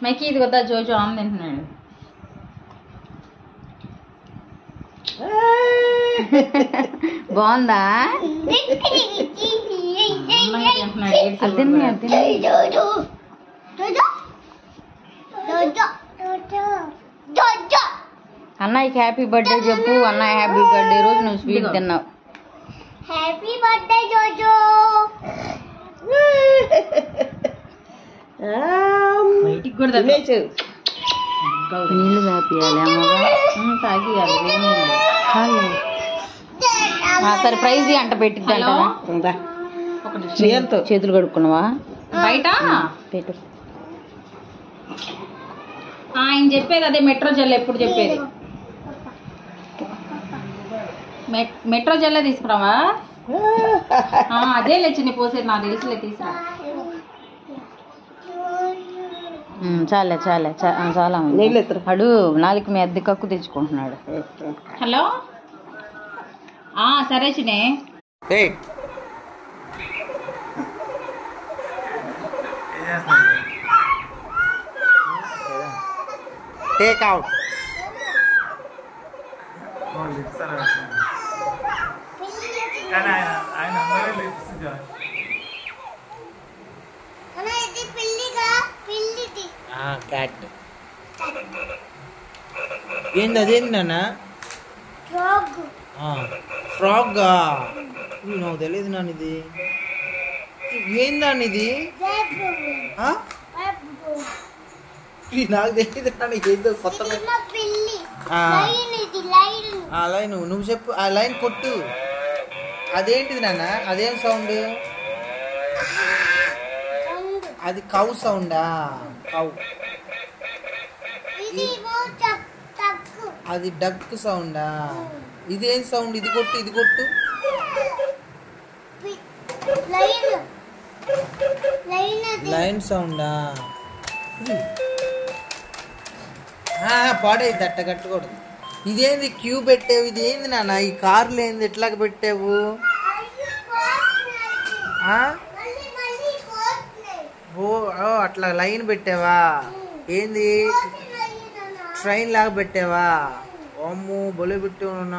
మైకి ఇది కదా జోజో ఆమె తింటున్నాడు. బాగుందా? అన్నయ్యకి హ్యాపీ బర్త్డే చెప్పు. అన్నయ్య హ్యాపీ బర్త్డే రోజు నువ్వు స్వీట్ తిన్నావు. హ్యాపీ బర్త్డే జోజో. బయటికి కూడా నీళ్ళు తాపియాలి అమ్మగా, తాగియాలి. సరే ప్రైజ్ అంట పెట్టిద్ది అంట. చేతులు కడుక్కున్నావా? బయట పెట్టు. ఆయన చెప్పేది అదే మెట్రో జెల్ ఎప్పుడు చెప్పేది. మెట్రో జెల్లే తీసుకురావా? అదే లేచి పోసేది నాకు తెలుసులే, తీసుకురా. చాలే చాలే చాలా అడు నాలుగు మీ అద్దె కక్కు తెచ్చుకుంటున్నాడు. హలో సరే చినే. Take out. క్యాట్ ఏంది? అదేంది నాన్న? ఫ్రాగా? నాకు తెలియదు నాన్న. ఇది ఏందాన్ని? ఇది నాకు తెలియదు నాన్న. ఏదో కొత్త లైన్. నువ్వు చెప్పు. ఆ లైన్ కొట్టు. అదేంటిది నాన్న? అదేం సౌండ్? అది కౌ సౌండా? కౌ. అది డక్ సౌండా? ఇదేం సౌండ్? ఇది కొట్టు, ఇది కొట్టు. లైన్ సౌండా? పాడైంది అట్ట కట్టుకోవడం. ఇదేంది క్యూ పెట్టావు? ఇది ఏంది నాన్న? ఈ కార్లు ఏంది ఎట్లాగ పెట్టావు? అట్లా లైన్ పెట్టావా? ఏంది ట్రైన్ లాగా పెట్టావా? అమ్మో బొలే పెట్టావు నాన్న.